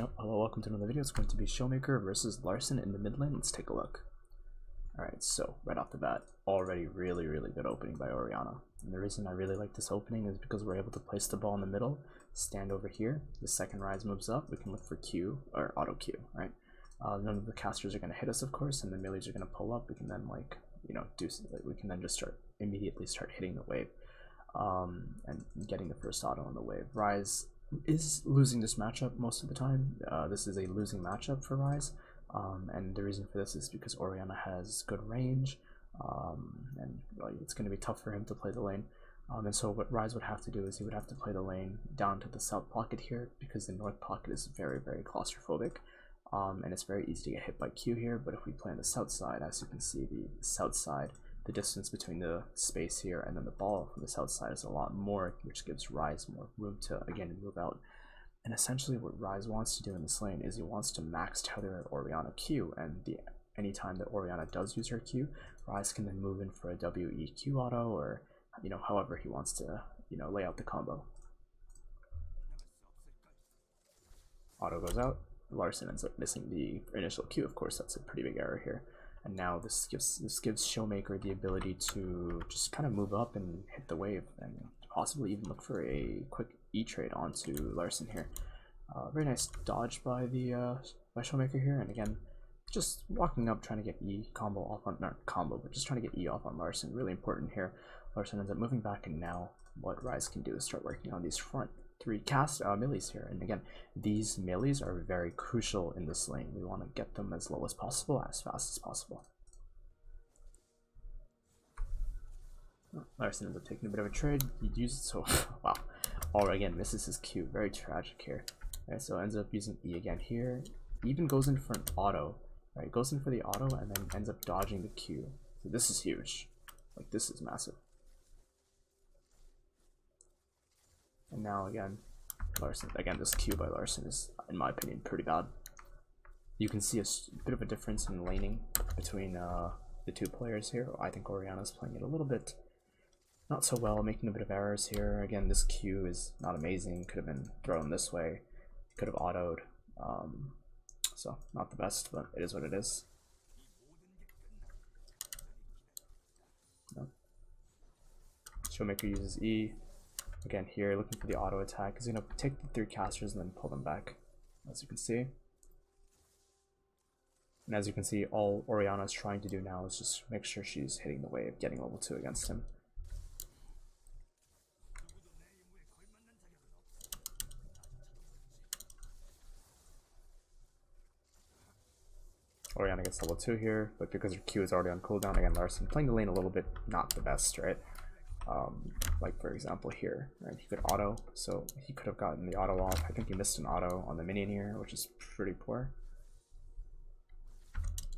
Oh, hello, welcome to another video. It's going to be SHOWMAKER versus LARSSEN in the mid lane. Let's take a look. Alright, so right off the bat, already really good opening by Orianna. And the reason I really like this opening is because we're able to place the ball in the middle, stand over here. The second Ryze moves up, we can look for Q, or auto Q, right? None of the casters are going to hit us, of course, and the melees are going to pull up. We can then, like, you know, we can then just immediately start hitting the wave and getting the first auto on the wave. Ryze is losing this matchup most of the time. This is a losing matchup for Ryze, and the reason for this is because Orianna has good range, and it's going to be tough for him to play the lane. And so what Ryze would have to do is he would have to play the lane down to the south pocket here, because the north pocket is very claustrophobic, and it's very easy to get hit by Q here. But if we play on the south side, as you can see, the south side, the distance between the space here and then the ball from the south side is a lot more, which gives Ryze more room to, again, move out. And essentially what Ryze wants to do in this lane is he wants to max tether Orianna Q, and anytime that Orianna does use her Q, Ryze can then move in for a WEQ auto, or, you know, however he wants to, you know, lay out the combo. Auto goes out, LARSSEN ends up missing the initial Q. Of course, that's a pretty big error here. And now this gives SHOWMAKER the ability to just kind of move up and hit the wave, and possibly even look for a quick E trade onto LARSSEN here. Very nice dodge by SHOWMAKER here, and again, just walking up, trying to get E combo off on, not combo, but just trying to get E off on LARSSEN. Really important here. LARSSEN ends up moving back, and now what Ryze can do is start working on these front three melees here. And again, these melees are very crucial in this lane. We want to get them as low as possible, as fast as possible. LARSSEN ends up taking a bit of a trade. He uses, so wow, or again misses his Q. Very tragic here. Right, so ends up using E again here. Even goes in for an auto. Right, goes in for the auto and then ends up dodging the Q. So this is huge. Like, this is massive. And now again, LARSSEN, again, this Q by LARSSEN is, in my opinion, pretty bad. You can see a bit of a difference in laning between the two players here. I think Orianna's playing it a little bit not so well, making a bit of errors here. Again, this Q is not amazing, could have been thrown this way, could have autoed, so not the best, but it is what it is. No. SHOWMAKER uses E. Again here, looking for the auto attack. He's going to take the 3 casters and then pull them back, as you can see. And as you can see, all Orianna is trying to do now is just make sure she's hitting the wave, getting level 2 against him. Orianna gets level 2 here, but because her Q is already on cooldown, again, LARSSEN playing the lane a little bit not the best, right? Like for example here, right? He could auto, so he could have gotten the auto off. I think he missed an auto on the minion here, which is pretty poor.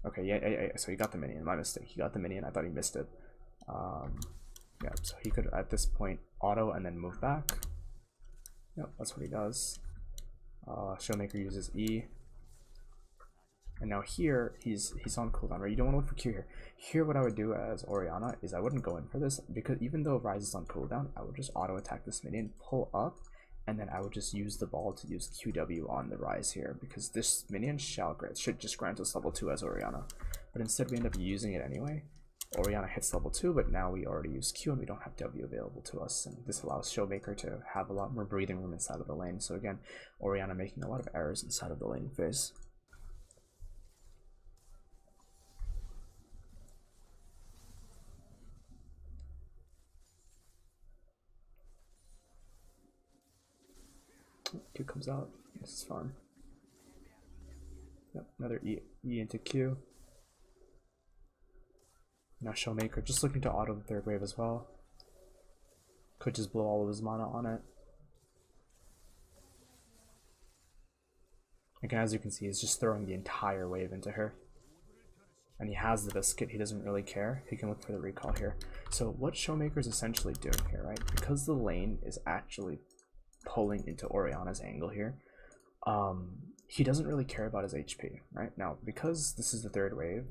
Okay, yeah, so he got the minion. My mistake. He got the minion. I thought he missed it. Yeah, so he could at this point auto and then move back. Yep, that's what he does. SHOWMAKER uses E. And now here, he's on cooldown, right? You don't want to look for Q here. Here, what I would do as Orianna is I wouldn't go in for this, because even though Ryze is on cooldown, I would just auto attack this minion, pull up, and then I would just use the ball to use QW on the Ryze here, because this minion should just grant us level 2 as Orianna. But instead we end up using it anyway. Orianna hits level 2, but now we already use Q and we don't have W available to us, and this allows SHOWMAKER to have a lot more breathing room inside of the lane. So again, Orianna making a lot of errors inside of the laning phase. Q comes out. This is fun. Yep, another E into Q. Now SHOWMAKER just looking to auto the 3rd wave as well. Could just blow all of his mana on it. Again, as you can see, he's just throwing the entire wave into her. And he has the biscuit, he doesn't really care. He can look for the recall here. So what SHOWMAKER is essentially doing here, right? Because the lane is actually pulling into Orianna's angle here, he doesn't really care about his HP, right? Now, because this is the 3rd wave,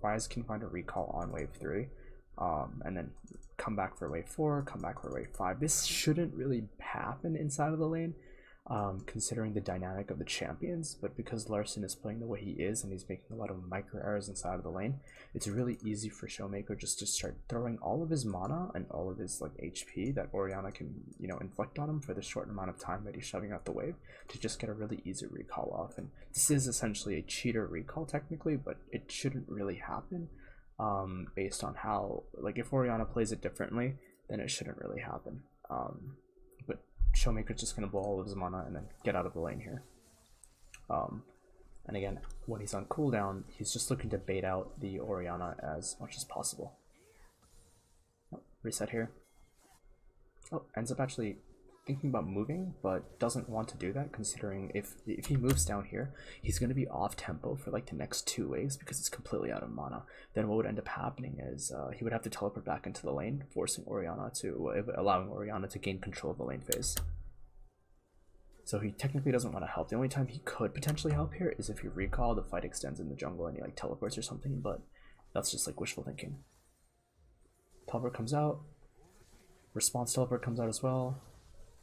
Ryze can find a recall on wave 3, and then come back for wave 4, come back for wave 5. This shouldn't really happen inside of the lane, considering the dynamic of the champions, but because LARSSEN is playing the way he is and he's making a lot of micro errors inside of the lane, it's really easy for SHOWMAKER just to start throwing all of his mana and all of his like HP that Orianna can, you know, inflict on him for the short amount of time that he's shoving out the wave to just get a really easy recall off. And this is essentially a cheater recall technically, but it shouldn't really happen based on how, like, if Orianna plays it differently, then it shouldn't really happen. But SHOWMAKER's just going to blow all of his mana and then get out of the lane here. And again, when he's on cooldown, he's just looking to bait out the Orianna as much as possible. Oh, reset here. Oh, ends up actually thinking about moving, but doesn't want to do that, considering if he moves down here, he's going to be off tempo for like the next 2 waves because it's completely out of mana. Then what would end up happening is he would have to teleport back into the lane, forcing Orianna to, allowing Orianna to gain control of the lane phase. So he technically doesn't want to help. The only time he could potentially help here is if you recall, the fight extends in the jungle and he like teleports or something, but that's just like wishful thinking. Teleport comes out, response teleport comes out as well.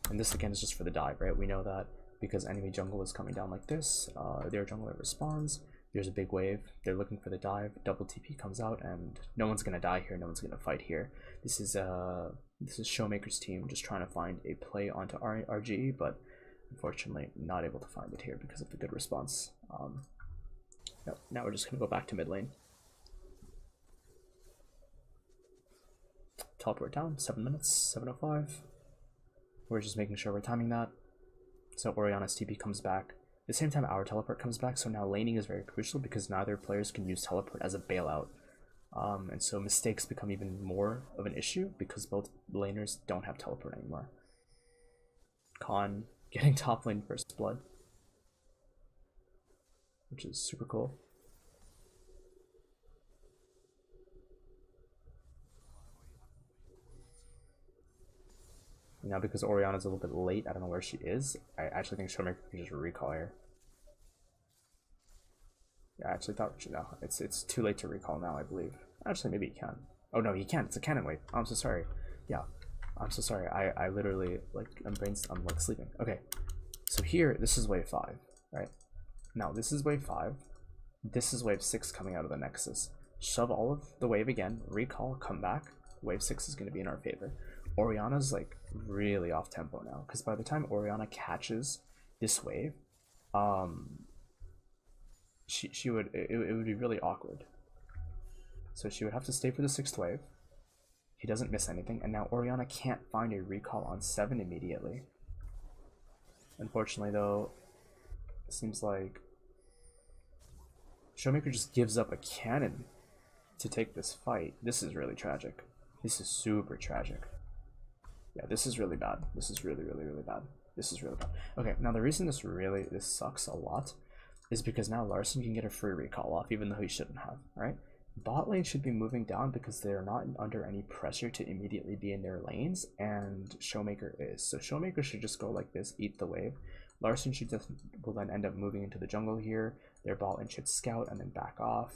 And this again is just for the dive, right? We know that because enemy jungle is coming down like this, their jungler responds, there's a big wave, they're looking for the dive, double TP comes out, and no one's gonna die here, no one's gonna fight here. This is SHOWMAKER's team just trying to find a play onto RGE, but unfortunately not able to find it here because of the good response. No, now we're just gonna go back to mid lane. Teleport down, 7 minutes, 7:05. We're just making sure we're timing that. So Orianna's TP comes back. At the same time, our teleport comes back, so now laning is very crucial because neither players can use teleport as a bailout. And so mistakes become even more of an issue because both laners don't have teleport anymore. Khan getting top lane first blood, which is super cool. Now because Orianna's a little bit late, I don't know where she is. I actually think SHOWMAKER can just recall her. Yeah, I actually thought, no, it's too late to recall now, I believe. Actually, maybe he can. Oh no, he can't. It's a cannon wave. Oh, I'm so sorry. Yeah, I'm so sorry. I literally, like, I'm like sleeping. Okay, so here, this is wave 5, right? Now this is wave 5. This is wave 6 coming out of the Nexus. Shove all of the wave again, recall, come back. Wave 6 is going to be in our favor. Orianna's like really off tempo now because by the time Orianna catches this wave, it would be really awkward. So she would have to stay for the 6th wave. He doesn't miss anything, and now Orianna can't find a recall on 7 immediately. Unfortunately though, it seems like SHOWMAKER just gives up a cannon to take this fight. This is really tragic. This is super tragic. Yeah, this is really bad. This is really bad. This is really bad. Okay, now the reason this sucks a lot is because now LARSSEN can get a free recall off even though he shouldn't have, right? Bot lane should be moving down because they're not under any pressure to immediately be in their lanes, and SHOWMAKER is. So SHOWMAKER should just go like this, eat the wave. LARSSEN will then end up moving into the jungle here. Their bot lane should scout and then back off.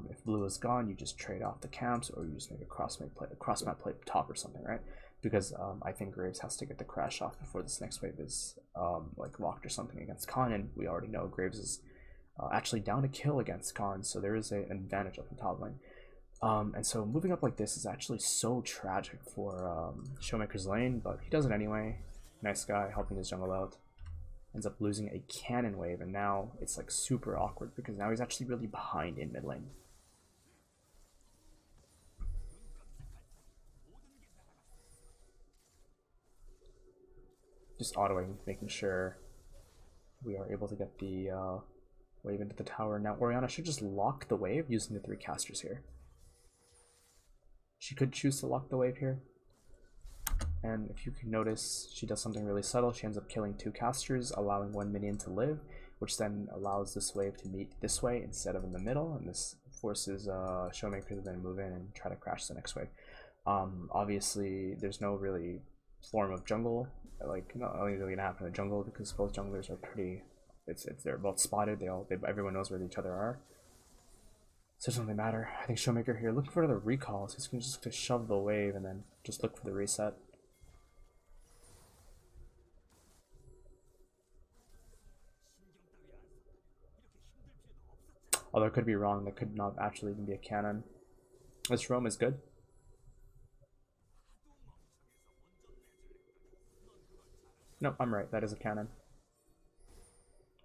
If blue is gone, you just trade off the camps, or you just make a cross map play top or something, right? Because I think Graves has to get the crash off before this next wave is like locked or something against Khan, and we already know Graves is actually down to kill against Khan, so there is an advantage up in top lane. And so moving up like this is actually so tragic for SHOWMAKER's lane, but he does it anyway. Nice guy, helping his jungle out. Ends up losing a cannon wave, and now it's like super awkward because now he's actually really behind in mid lane. Just autoing, making sure we are able to get the wave into the tower. Now Orianna should just lock the wave using the 3 casters here. She could choose to lock the wave here, and if you can notice, she does something really subtle. She ends up killing 2 casters, allowing 1 minion to live, which then allows this wave to meet this way instead of in the middle, and this forces SHOWMAKER to then move in and try to crash the next wave. Obviously there's no really form of jungle, like not only really gonna happen in the jungle because both junglers are pretty, they're both spotted, everyone knows where each other are, so it doesn't really matter. I think SHOWMAKER here looking for another recall, so he's gonna just shove the wave and then just look for the reset. Although I could be wrong, that could not actually even be a cannon. This roam is good. No, I'm right, that is a cannon.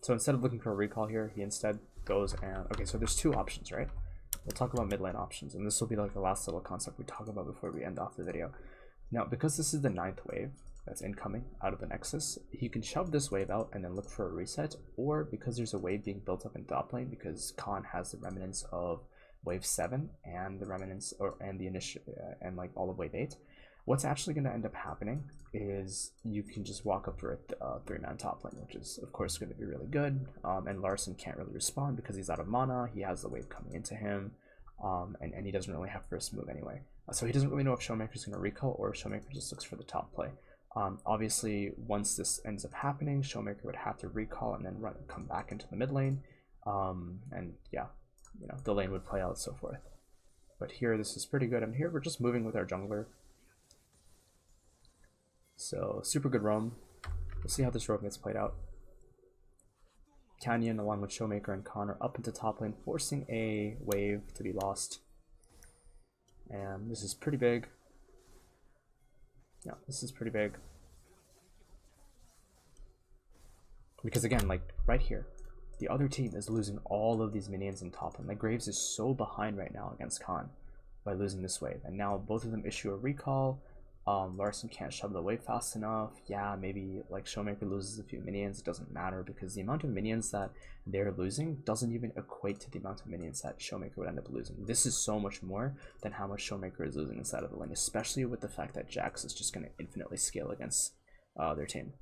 So instead of looking for a recall here, he instead goes and... Okay, so there's two options, right? We'll talk about mid lane options, and this will be like the last little concept we talk about before we end off the video. Now, because this is the 9th wave that's incoming out of the Nexus, you can shove this wave out and then look for a reset, or because there's a wave being built up in top lane, because Khan has the remnants of wave 7 and the remnants, and the initial, and like all of wave 8, what's actually going to end up happening is you can just walk up for a 3-man top lane, which is of course going to be really good. And Larssen can't really respond because he's out of mana, he has the wave coming into him, and he doesn't really have first move anyway. So he doesn't really know if SHOWMAKER is going to recall or if SHOWMAKER just looks for the top play. Obviously, once this ends up happening, SHOWMAKER would have to recall and then come back into the mid lane, and yeah, you know, the lane would play out and so forth. But here, this is pretty good, and here we're just moving with our jungler. So super good roam. We'll see how this roam gets played out. Canyon along with SHOWMAKER and Connor up into top lane, forcing a wave to be lost. And this is pretty big. Yeah, this is pretty big. Because again, like right here, the other team is losing all of these minions in top lane. Like Graves is so behind right now against Khan by losing this wave. And now both of them issue a recall. Larssen can't shove the wave fast enough. Yeah, maybe like SHOWMAKER loses a few minions. It doesn't matter because the amount of minions that they're losing doesn't even equate to the amount of minions that SHOWMAKER would end up losing. This is so much more than how much SHOWMAKER is losing inside of the lane, especially with the fact that Jax is just going to infinitely scale against their team.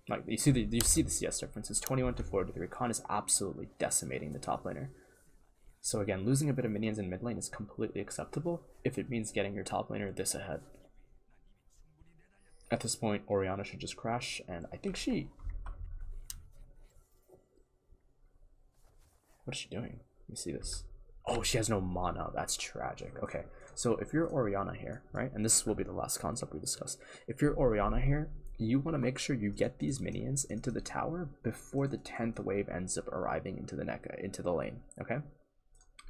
Like you see the CS difference. It's 21 to 43. Khan is absolutely decimating the top laner. So again, losing a bit of minions in mid lane is completely acceptable if it means getting your top laner this ahead. At this point, Orianna should just crash, and I think she... What is she doing? Let me see this. Oh, she has no mana. That's tragic. Okay, so if you're Orianna here, right, and this will be the last concept we discuss. If you're Orianna here, you want to make sure you get these minions into the tower before the 10th wave ends up arriving into the lane, okay?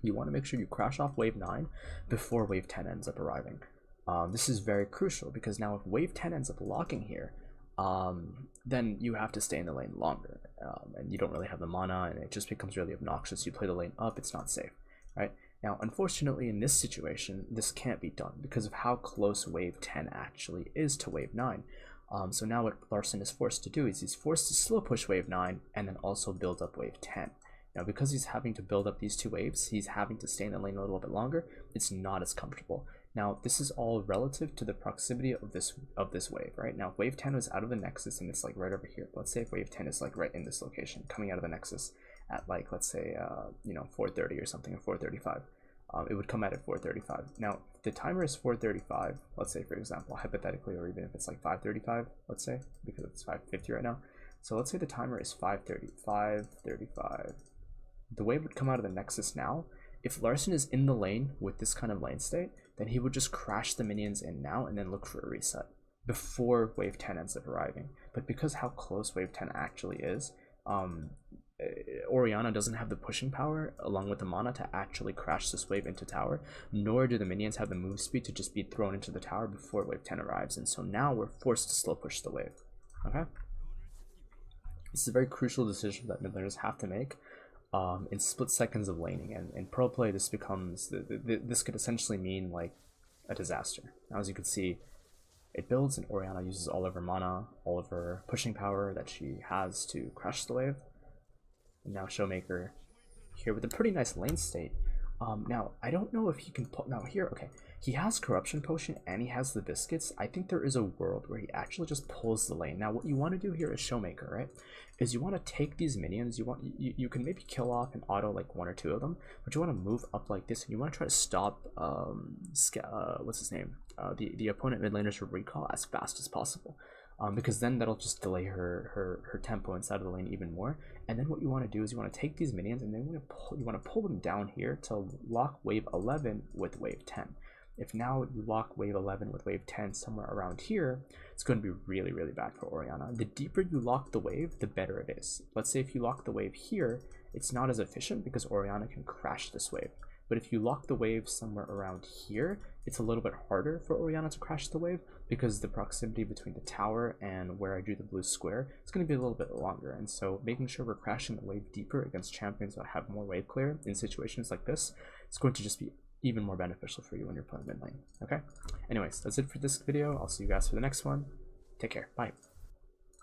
You want to make sure you crash off wave 9 before wave 10 ends up arriving. This is very crucial because now if wave 10 ends up locking here, then you have to stay in the lane longer, and you don't really have the mana, and it just becomes really obnoxious. You play the lane up, it's not safe, right? Now, unfortunately, in this situation, this can't be done because of how close wave 10 actually is to wave 9. So now what Larssen is forced to do is he's forced to slow push wave 9 and then also build up wave 10. Now, because he's having to build up these two waves, he's having to stay in the lane a little bit longer. It's not as comfortable. Now, this is all relative to the proximity of this wave, right? Now, if wave 10 was out of the Nexus and it's like right over here. Let's say if wave 10 is like right in this location, coming out of the Nexus at like, let's say, you know, 4:30 or something, or 4:35. It would come out at 4:35. Now, if the timer is 4:35, let's say, for example, hypothetically, or even if it's like 5:35, let's say, because it's 5:50 right now. So let's say the timer is 5:35. The wave would come out of the Nexus now. If Larssen is in the lane with this kind of lane state, then he would just crash the minions in now and then look for a reset before wave 10 ends up arriving. But because how close wave 10 actually is, Orianna doesn't have the pushing power along with the mana to actually crash this wave into tower, nor do the minions have the move speed to just be thrown into the tower before wave 10 arrives. And so now we're forced to slow push the wave. Okay, this is a very crucial decision that mid laners have to make in split seconds of laning, and in pro play this becomes this could essentially mean like a disaster. Now, as you can see, it builds and Orianna uses all of her mana, all of her pushing power that she has to crash the wave. And now SHOWMAKER here with a pretty nice lane state. Now, I don't know if he can pull... Now here, okay, he has Corruption Potion and he has the Biscuits. I think there is a world where he actually just pulls the lane. Now, what you want to do here is SHOWMAKER, right? Is you want to take these minions, you can maybe kill off and auto like 1 or 2 of them, but you want to move up like this and you want to try to stop, what's his name? The opponent mid laner's recall as fast as possible. Because then that'll just delay her tempo inside of the lane even more. And then what you want to do is you want to take these minions and then you want to pull them down here to lock wave 11 with wave 10. If now you lock wave 11 with wave 10 somewhere around here, it's going to be really, really bad for Orianna. The deeper you lock the wave, the better it is. Let's say if you lock the wave here, it's not as efficient because Orianna can crash this wave. But if you lock the wave somewhere around here, it's a little bit harder for Orianna to crash the wave because the proximity between the tower and where I drew the blue square is going to be a little bit longer. And so making sure we're crashing the wave deeper against champions that have more wave clear in situations like this, it's going to just be even more beneficial for you when you're playing mid lane. Okay? Anyways, that's it for this video. I'll see you guys for the next one. Take care. Bye.